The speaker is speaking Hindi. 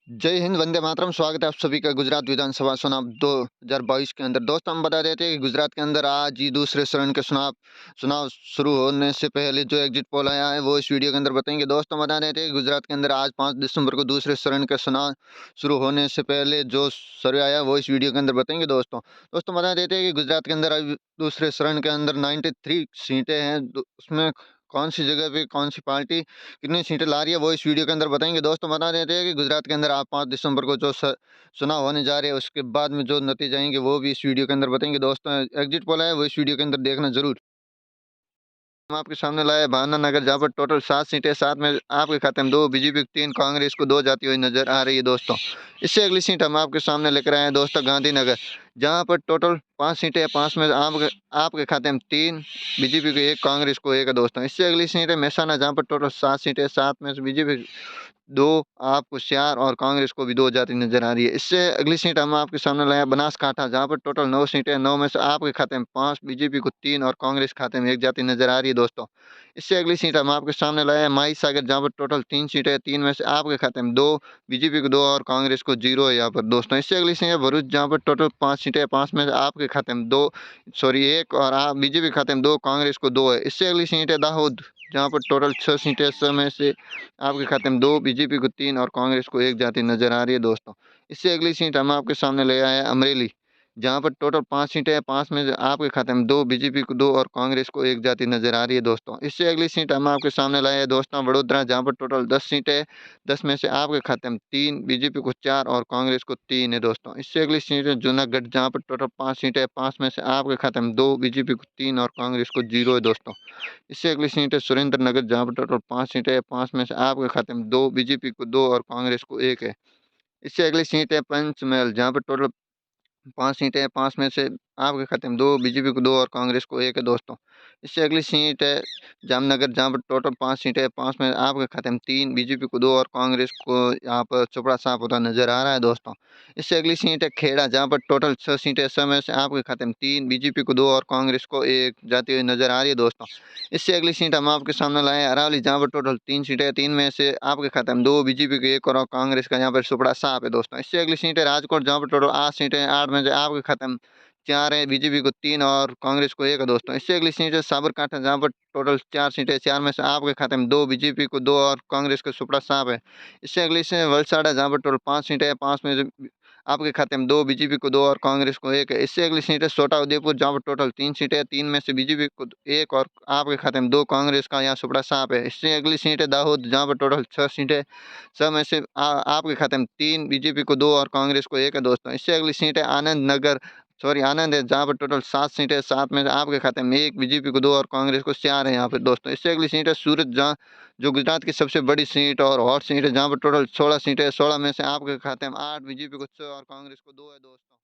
जय हिंद, वंदे मातरम। स्वागत है आप सभी का गुजरात विधानसभा चुनाव 2022 के अंदर। दोस्तों, हम बता देते हैं कि गुजरात के अंदर आज ही दूसरे चरण के चुनाव चुनाव शुरू होने से पहले जो एग्जिट पोल आया है वो इस वीडियो के अंदर बताएंगे। दोस्तों, बता देते हैं कि गुजरात के अंदर आज 5 दिसंबर को दूसरे चरण के चुनाव शुरू होने से पहले जो सर्वे आया वो इस वीडियो के अंदर बताएंगे। दोस्तों बता देते हैं कि गुजरात के अंदर अभी दूसरे चरण के अंदर 93 सीटें हैं। उसमें कौन सी जगह पे कौन सी पार्टी कितनी सीटें ला रही है वो इस वीडियो के अंदर बताएंगे। दोस्तों, बता देते हैं कि गुजरात के अंदर आप 5 दिसंबर को जो चुनाव होने जा रहे हैं उसके बाद में जो नतीजे आएंगे वो भी इस वीडियो के अंदर बताएंगे। दोस्तों, एग्जिट पोल है वो इस वीडियो के अंदर देखना जरूर। हम आपके सामने लाए भावना नगर, जहाँ पर टोटल 7 सीटें, 7 में आपके खाते में 2 बीजेपी को 3, कांग्रेस को 2 जाती हुई नजर आ रही है। दोस्तों, इससे अगली सीट हम आपके सामने लेकर आए हैं दोस्तों, गांधीनगर, जहाँ पर टोटल 5 सीटें हैं। 5 में आपके खाते में 3 बीजेपी को 1, कांग्रेस को 1 है। दोस्तों, इससे अगली सीट है महसाना, जहाँ पर टोटल 7 सीटें, 7 में से बीजेपी 2, आपको 4 और कांग्रेस को भी 2 जाती नजर आ रही है। इससे अगली सीट हम आपके सामने लाए हैं बनासकाठा, जहाँ पर टोटल 9 सीटें हैं। 9 में से आपके खाते में 5, बीजेपी को 3 और कांग्रेस खाते में 1 जाती नजर आ रही है। दोस्तों, इससे अगली सीट हम आपके सामने लाए हैं माई सागर, जहाँ पर टोटल 3 सीटें हैं। 3 में से आपके खाते में 2, बीजेपी को 2 और कांग्रेस को 0 है यहाँ पर। दोस्तों, इससे अगली सीट है भरूच, जहाँ पर टोटल 5 सीटें हैं। 5 में से आपके खाते में 2, सॉरी 1 और आप बीजेपी खाते में 2, कांग्रेस को 2 है। इससे अगली सीट है दाहोद, जहाँ पर टोटल 6 सीटें, 6 में से आपके खाते में 2, बीजेपी को 3 और कांग्रेस को 1 जाती नजर आ रही है। दोस्तों, इससे अगली सीट हम आपके सामने ले आए हैं अमरेली, जहाँ पर टोटल 5 सीटें हैं। 5 में से आपके खाते में 2, बीजेपी को 2 और कांग्रेस को 1 जाती नजर आ रही है। दोस्तों, इससे अगली सीट हम आपके सामने लाए हैं दोस्तों वडोदरा, जहाँ पर टोटल 10 सीटें हैं। 10 में से आपके खाते में 3, बीजेपी को 4 और कांग्रेस को 3 है। दोस्तों, इससे अगली सीट है जूनागढ़, जहाँ पर टोटल 5 सीटें हैं। 5 में से आपके खाते में 2, बीजेपी को 3 और कांग्रेस को 0 है। दोस्तों, इससे अगली सीट है सुरेंद्र नगर, जहाँ पर टोटल 5 सीटें हैं। 5 में से आपके खाते में 2, बीजेपी को 2 और कांग्रेस को 1 है। इससे अगली सीट है पंचमहल, जहाँ पर टोटल 5 सीटें हैं। 5 में से आपके खाते में 2, बीजेपी को 2 और कांग्रेस को 1 है। दोस्तों, इससे अगली सीट है जामनगर, जहाँ पर टोटल 5 सीटें हैं। 5 में आपके खाते में 3, बीजेपी को 2 और कांग्रेस को यहाँ पर चौपड़ा साफ होता नजर आ रहा है। दोस्तों, इससे अगली सीट है खेड़ा, जहाँ पर टोटल 6 सीटें हैं। 6 में से आपके खाते में 3, बीजेपी को 2 और कांग्रेस को 1 जाती हुई नजर आ रही है। दोस्तों, इससे अगली सीट हम आपके सामने लाए हैं अरावली, जहाँ पर टोटल 3 सीटें हैं। 3 में से आपके खाते में 2, बीजेपी को 1 और कांग्रेस का यहाँ पर चौपड़ा साफ है। दोस्तों, इससे अगली सीट है राजकोट, जहाँ पर टोटल 8 सीटें हैं। 8 में से आपके खाते में 4 है, बीजेपी को 3 और कांग्रेस को 1 है। दोस्तों, इससे अगली सीट है साबरकांठा, जहाँ पर टोटल 4 सीटें हैं। 4 में से आपके खाते में 2, बीजेपी को 2 और कांग्रेस का सुपड़ा साफ है। इससे अगली सीट है वलसाड़ा, जहाँ पर टोटल 5 सीटें हैं। 5 में से आपके खाते में 2, बीजेपी को 2 और कांग्रेस को 1 है। इससे अगली सीट है छोटा उदयपुर, जहाँ पर टोटल 3 सीटें हैं। 3 में से बीजेपी को 1 और आपके खाते में 2, कांग्रेस का यहाँ सुपड़ा साफ है। इससे अगली सीट है दाहोद, जहाँ पर टोटल 6 सीटें, 6 में से आपके खाते में 3, बीजेपी को 2 और कांग्रेस को 1 है। दोस्तों, इससे अगली सीट है आनंद नगर, सॉरी आनंद है, जहाँ पर टोटल 7 सीटें, 7 में से आपके खाते में 1, बीजेपी को 2 और कांग्रेस को 4 है यहाँ पे। दोस्तों, इससे अगली सीट है सूरत, जहाँ जो गुजरात की सबसे बड़ी सीट और हॉट सीट है, जहाँ पर टोटल 16 सीटें, 16 में से आपके खाते में 8, बीजेपी को 6 और कांग्रेस को 2 है। दोस्तों।